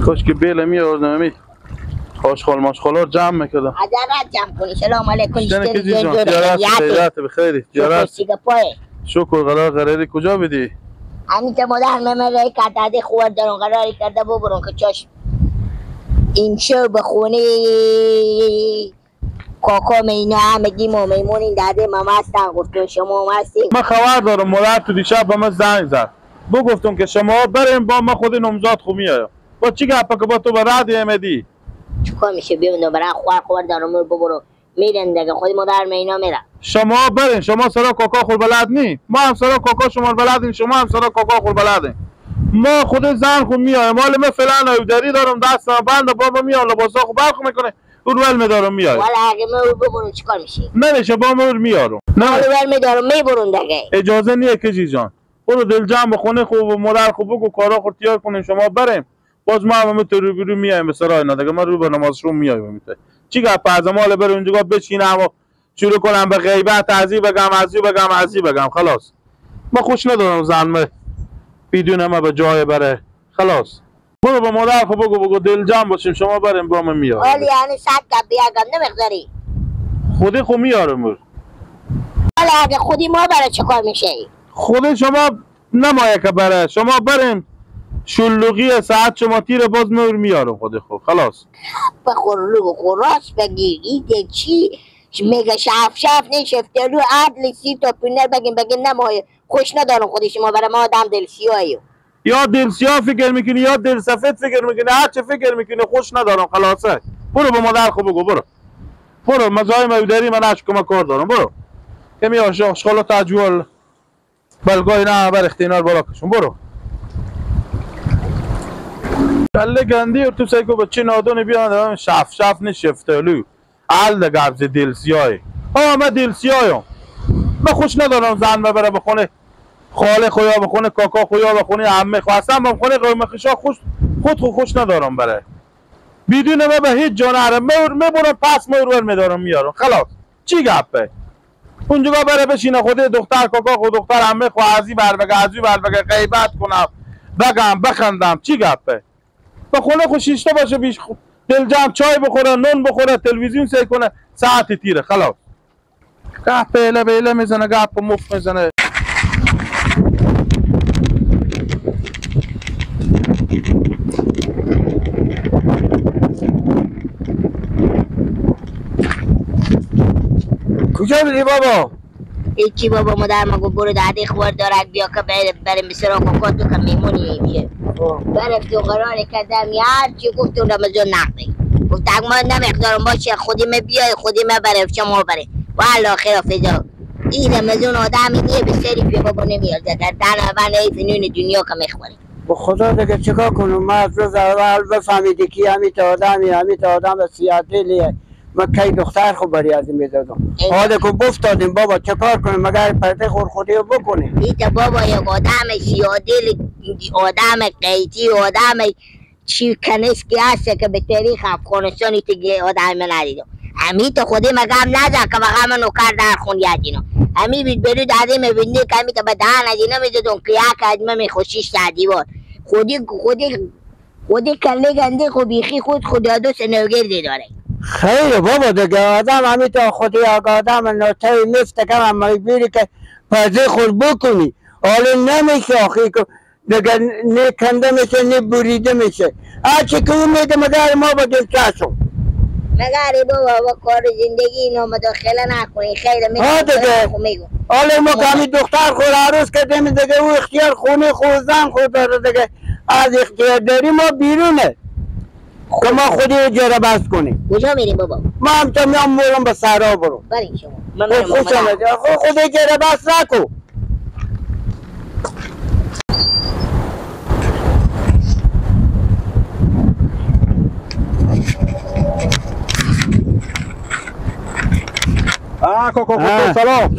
کاش که بیل میآوردم امی آشغال ماشغالا رو جمع میکردم. عجلت جمع کنی. سلام علیکم. شنه که جی جان زیارت بخیری. زیارت شکر قراری کجا بدی؟ همین که مادر ممره کرده خورد دارم قراری کرده ببرم که چاش این شو بخونه کاکا مینا همگی ما میمونین داده ما مستن گفتون شما مستین. من خبر دارم مادر تو دیشب با من زنگ زد گفتم که شما بریم با من خود نمزاد خو میایم. با چی گپه که با تو به رد امدی چیکار میشه بیوندم برای خوار دارم ببرو میرن دیگه خود مادر مینا میره. شما برین شما سرا کاکا خود بلد نی ما هم سرا کاکا شما بلدین شما هم سرا کاکا خود بلدین. ما خود زن خود میایم مال من فلان ایداری دارم دست بند بابا میام لباسا خو برخ میکنه اول میدارم میایم. والا اگه من ببرم چیکار میشه؟ نمیشه با من میارم. نه اول میدارم میبرم دیگه. اجازه نیه که جی جان. برو دل جمع بخونه خوب مادر خوب بگو کارا خود تیار کنین شما بریم. باز ما هم تو رو میایم به سرای نه دیگه ما رو به نمازشون میایم میته. چی گپ از مال بر اونجا بچینم و شروع کنم به غیبت ازی بگم خلاص. ما خوش ندارم زن بدون ما به جای بره خلاص. برو به مادر خب بگو دل جمع باشیم شما بریم با من میارم. ولی یعنی صد گپ بیاگم نمیخوری. خودی خو میارم. ولی اگه خودی ما برای چه کار میشه؟ خود شما نمایه که بره شما بریم شلوغی ساعت شما تیر باز میارم خود خوب خلاص. بخورلو خراس بگیر ایده چی میگه شف نشفته رو عدل سی تا پینر بگین نمایه خوش ندارم خودی شما برای ما آدم دلسیاییم. یا دلسیاه فکر میکنی یا دل سفید فکر میکنی هر چه فکر میکنی خوش ندارم خلاصه. برو به مادر خوب بگو برو مزای مودری من اشکم کار دارم برو کمی آشغال تجوال بلگاه نه بر اختینار بالا کشون برو. کله گندی و تو سیکو بچه نادون بیان شف نشفتلو حل گبز دلسیاه من دلسیاهم. من خوش ندارم زن ببره بخونه خاله خویا بخونه کاکا خویا بخونه عمه خواستم بخونه قوم خشا خوش ندارم بره بدون ما به هیچ جا نرم میبرم پس مرور میدارم میارم خلاص. چی گپه اونجا بره بشینه خود دختر کاکا خود دختر عمه خوازی بر بگه غیبت کنم بگم بخندم چی گپه. به خونه خوشیشته باشه بیش دل جمع چای بخوره نون بخوره تلویزیون سی کنه ساعت تیره خلاص. گپ بیله میزنه گپ مفت میزنه. کجا بودی بابا؟ هیچی بابا مادر ما گفت برو داده خورد دارد بیا که بریم بسرا کاکا تو که میمونی میشه برفتو قراره کردم هر چی گفت اون رمزون نقدی گفت ما نمیخدارم باشه خودی بیای خودی بریم شما بریم والا خیلی فضا این رمزون آدمی نیه به سری بیا بابا نمیاد در اول نون دنیا که میخوری. با خدا دیگه چیکار کنم ما از روز اول بفهمیدی که همیت آدم سیاه دلیه ما کی دختر خو بری از این میدادم حالا که گفتادیم بابا چیکار کنیم مگر پرده خودی رو بکنیم. ایتا بابا یک آدم سیاه دل آدم قیتی آدم چی کنسکی هسته که به تاریخ افغانستانی تیگه آدم من ندیدم. همی تو خودی مگم نزد که مگم نوکر در خون یادینم همی بید برو داده میبینی که همی تو به دهن ادینه میدادم که یک ادمه میخوشیش سعدیوان خودی کله گنده خو بیخی خود دو سنوگردی داره. خیلی بابا دیگه آدم همی تو خودی آدم نوتای نفته که هم میبیری که پرده خود بکنی حالا نمیشه آخی که دیگه نه کنده میشه نه بریده میشه هرچی که اون میده مگر ما با دلچشم مگری بابا کار زندگی اینو مداخله نکنی خیلی میگم حالا ما که همی دختر خود عروس کردیم دیگه او اختیار خونه خود زن خود داره دیگه از اختیار داری ما بیرونه که ما خودی رو جره بست کنیم. کجا میریم بابا؟ ما هم تا میام برم به سرا برم بریم شما خوش آمده خودی جره بست نکن. کاکا سلام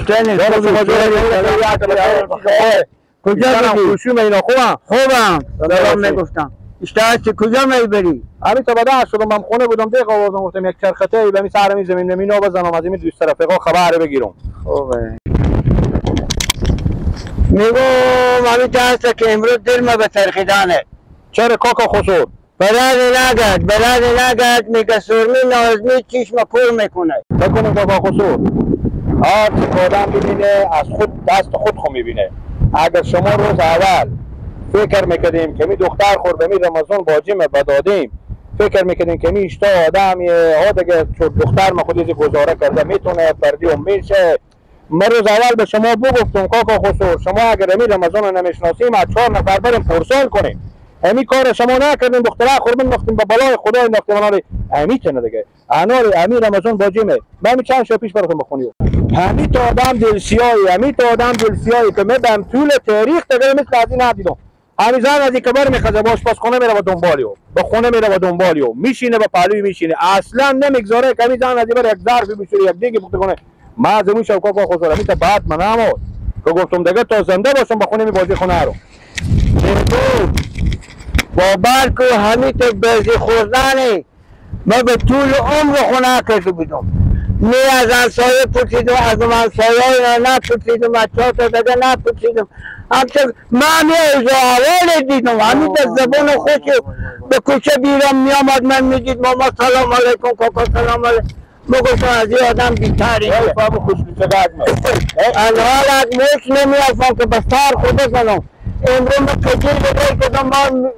کجا بودی؟ خوشی مینا خوبم سلام نگفتم اشتهاستی کجا میبری؟ همین تا بده شدم من خونه بودم دیگه آوردم گفتم یک چرخته ای به می سر زمین نمینو بزنم از این دوست رفقا خبر بگیرم. خوبه میگم همین تا هست که امروز دل ما به چرخیدانه. چرا کاکا خسور؟ برای نگرد میگه سرمی نازمی چشم کور میکنه. بکنیم که با خصوص هر چه آدم ببینه از خود دست خود میبینه. اگر شما روز اول فکر میکردیم که می دختر خور به می رمضان باجیم بدادیم، فکر میکردیم که می اشتا آدم ها دیگه دختر ما خودی گزاره کرده میتونه پردی و میشه. من روز اول به شما بگفتم کاکا خسرو شما اگر می رمضان رو نمیشناسیم از 4 نفر بریم پرسان کنیم. امی کار شما نکردیم دختره خوربن نختیم به بلای خدای نختیم اناری امی چنه دیگه اناری امی رمضان باجیمه. من چند شب پیش براتون بخونیم همی تا آدم دلسیایی که من به طول تاریخ دیگه مثل از این ندیدم. همی زن از این کبر میخزه باش پس خونه میره و دنبالیو به خونه میره و دنبالیو میشینه به پهلوی میشینه اصلا نمیگذاره که همی زن از این بر یک ظرفی بشوره یک دیگه بخته کنه. من از اون شب کاکا خسرو همی تا بعد من نمود که گفتم دیگه تا زنده باشم به خونه می بازی خونه رو باور کو همی تو بازی خوردنی من به طول عمر خونه کرده بودم. نه از انسایه پرسیدم از من سایه نه پرسیدم از چهار تا دیگه نه پرسیدم. همچنین من همی احوال دیدم همی تا زبان خوشی به کوچه بیرم میامد من میدید ماما سلام علیکم کاکا سلام علیکم مگفتم از این آدم بیتری فهم خوش بیتگاه الحال از موش نمیافم که به سر خود کنم. امرو من کجیر بگیر کدام ما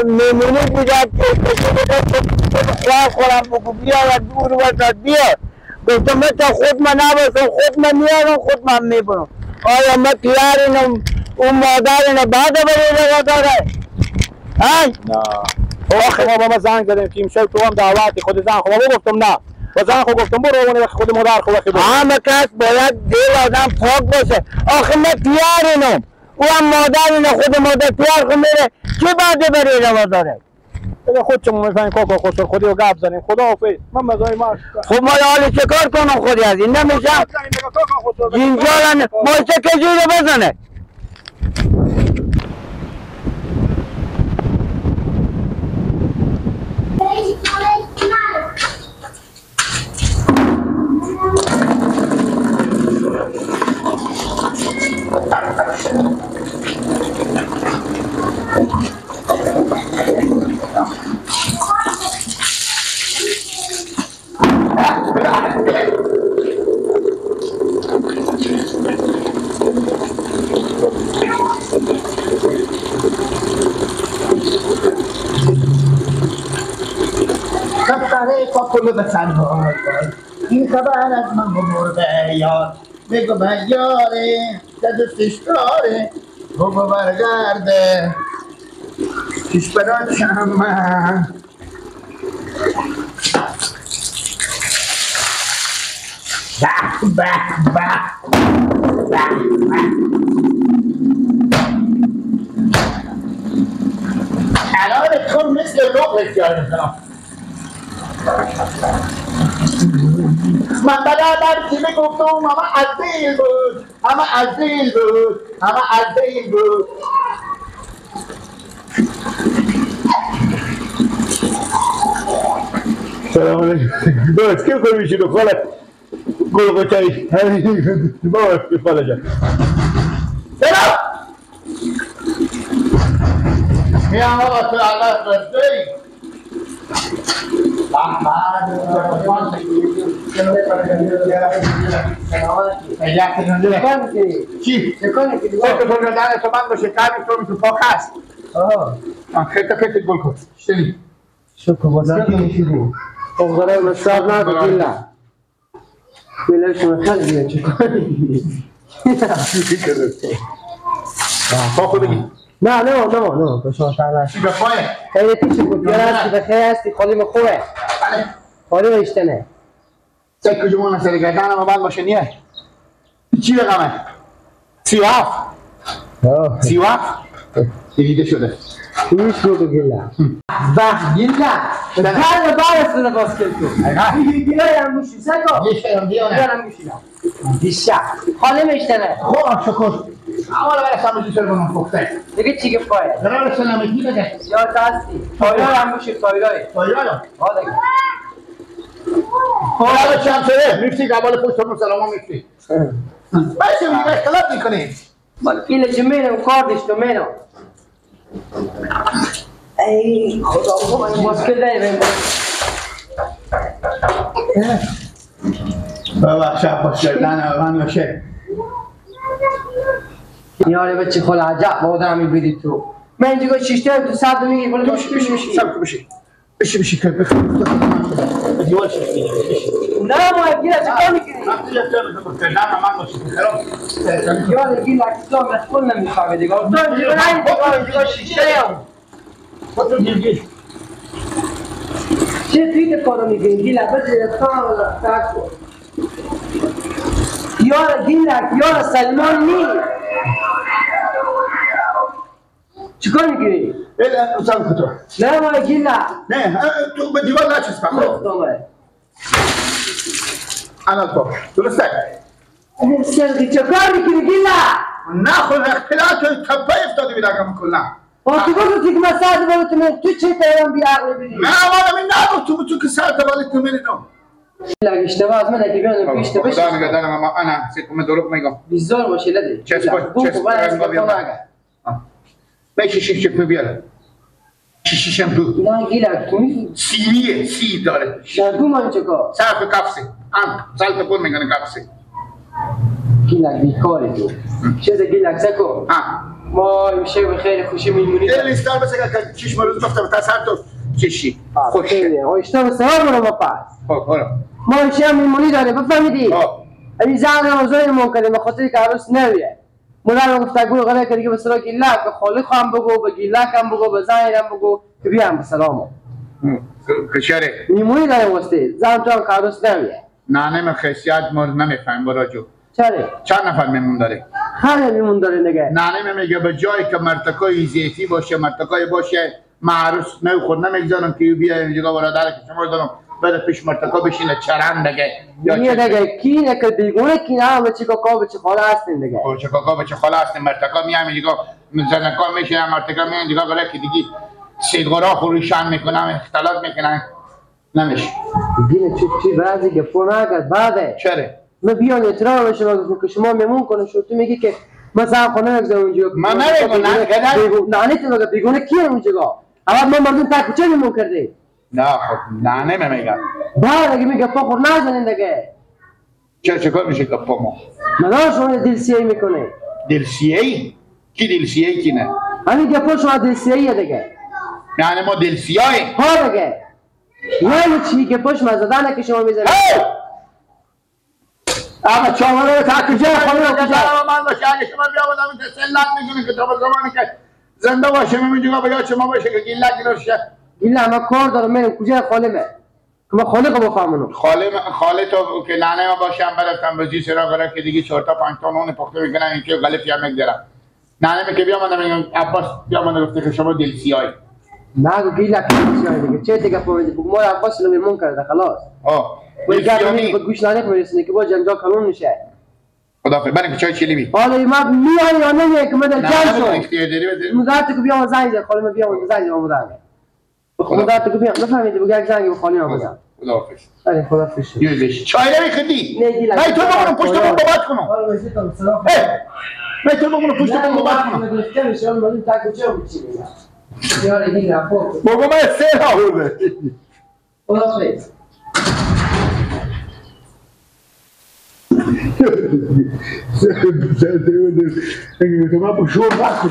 میمونی بودم که کجیر بگیر خواه خورم بگو بیا و دور وزد بیا گفتم من تا خود من نباشم خود من میارم خود من میبرم. آیا من تیارینم اون مادرینه بعد بریده و داره نه آخه ما با ما زنگ زدیم که امشب تو هم دعوتی خود زن خواه گفتم نه و زن خود گفتم برو اونه خود مادر خواه خیلی همه کس باید دل آدم پاک باشه. آخه من تیارینم او هم مادرینه خود مادر تیار خود میره چه بعده بریده و داره دیگه خود چمون میفهمیم کاکا خسرو خودی رو گپ زنیم خدا حافظ من مزای ما خب ما حالی چه کار کنم خودی از این نمیشم اینجا مایسته کجی رو بزنه کل به تنها این خبر از من بمرده یاد بگو من یاره که دوستش داره بابا برگرده پیش براشم من الان تو مثل لغت یادم من برادر که میگفتم همه عزیز بود همه عزیز بود سلام علیکم دوست کیف کنی میشی دخالت گل قطعی باید بفاله جان سلام میام آقا تو عقب رسید چی؟ سکت رو دانه تو من باشه کمی تو میتو پاک هست خیلی گل کن شدی شکر بازم که میشیدیم اغزاره مصاب نکن دیلا دیلا شما خیلی بیان چه کنی پا خودگی نه به شما تر چی به پایه؟ خیلی پیچه بود بیان هستی به خیلی هستی خالیم خوبه بله خالیم اشتنه سکر جمعون سری گردن اما بعد باشه نیه چی رقمه؟ 37 دیگه شده ایش بگو گیلا گیلا گل بارست رو باز کرد تو گیلا هم گوشی سکو گیلا گوشی بیشتر خالیم اشتنه خوب شکر اولا برای سمجی سر بنام پخته دیگه چی گفت پایه؟ قرار سلامتی بده یا دستی تایرای هم گوشی تایرای ها دیگه حالا چند شده؟ میفتی قبال پشت همون سلام ها میفتی بچه میگه اختلاف میکنی اینه چه مینم کاردش تو مینم ای خدا من مشکل داریم ببخش عباس شدن من باشه یاره بچه خود عجب مادر میبیدی تو من اینجا شیشته تو صد میگی بالا بشی بشی که بخواه دیوال شکلی نه ما گیره چه کار میکنی؟ وقتی یفته بکنم من باشه خراب یاره گیره تو مسئول نمیخواه دیگه تو اینجا اینجا شیشته هم خودتو گیر چه تویت کارو میکنی گیره بچه کار رفتر کن یاره گیره یاره سلمان نی چیکار میکنی؟ سلام خطور نه ما گیره نه تو به دیوال نچیز بخور انا باش درسته سرقی چه کار میکنی گیره؟ نخور اختلاط تپه افتاده بیدگم کلا تو گفتو که من ساعت بالت تو چه پیران بی عقل بیدی؟ نه آماده من نگو تو که ساعت بالت میدم لگه اشتباه از من اگه بیانم پیشته بشه خدا نگهدار اما انا سیکم دروغ میگم بیزار باشه لده چسب رنگا بیام میشه شیشه بیاره شیشم تو نه گیلک تو میفهمی سیریه سی داره شرگو من چکا صرف کفسه سالت پول میگن کفسه گیلک بیکاری تو چیزه گیلک سکو ما امشه به خیلی خوشی میمونی دل استار بسه که چشم روز گفته تا سر تو چشی خوشه اشتا به سوار برو با پس برو ما امشه هم میمونی داره بفهمیدی این زن روزای منکره به خاطر که عروس نویه مدام گفتگو غلط کردی که به سرا گیلک به خالق هم بگو به گیلک هم بگو به زنیر هم بگو که بیام به سلامو کشاره میمونی داره واسطه زن تو هم که عروس نویه نه من خیسیت مورد نمیفهم برا جو چره؟ چند نفر میمون داره؟ خیلی میمون داره نگه نانه میگه به جایی که مرتکای زیتی باشه مرتکای باشه معروس نه خود نمیگذارم که بیا اینجا برادر که شما دارم بعد پیش مرتکا بشینه چرند دیگه یا دیگه کی نه که دیگونه کی نه بچه کاکا بچه خاله هستین دیگه بچه کاکا بچه خاله هستین مرتکا میام اینجا زنکا میشینه مرتکا میان اینجا گله که دیگه سیگارا خروشان میکنم اختلاط میکنن نمیشه دیگه چی بعضی گپو نگرد بعده چرا من بیان احترام به شما که شما میمون کنه شو تو میگی که مثلا خونه نگذارم اونجا من نمیگم نه تو میگه بیگونه کیه اونجا اول ما مردم تا کجا میمون کرده نه خب نه نمیگم بعد اگه میگه پا خور نزنین دیگه چه کار میشه که پا ما مدار شما دلسیایی میکنه دلسیایی؟ کی دلسیایی کی نه؟ همین گپا شما دلسیایی دیگه یعنی ما دلسیایی؟ ها دیگه یعنی چی گپاش مزدانه که شما میزنید اما چهار رو تا کجا خانم کجا من باشه اگه شما بیا بودم که سلات میکنه که تو زمانی که زنده باشه میگم بیا شما باشه که گیلا گیرشه گیلا ما کار دارم من کجا خالمه که ما خالق بفهمونم خاله تو که لانه ما باشه هم برفتم بزی سرا گره که دیگه 4 تا 5 تا نون پخته میکنن این که غلط یا میگذرن نانه میگه بیا من میگم عباس بیا من گفته که شما دلسیایی نگو گیلا دلسیایی دیگه چه دیگه فهمیدی ما عباس رو میمون کرده خلاص دلسیایی به گوش لانه میرسونه که با جنجال قانون میشه خدافظ برای که چای چلی بی حالا ما میای یا نه که مدل جان شو اختیار داری بده مدت که بیام زنگ خاله بیام زنگ ما مدام مدت که بیام نفهمیدی بگه زنگ به خاله ما بگم خدافظ آره خدافظ یوزش چای نمیخدی نه گیلا نه تو بگم پشت من بابت کنم نه تو بگم پشت من بابت کنم بابا من سر آورده خدافظ تو ما بشور بخون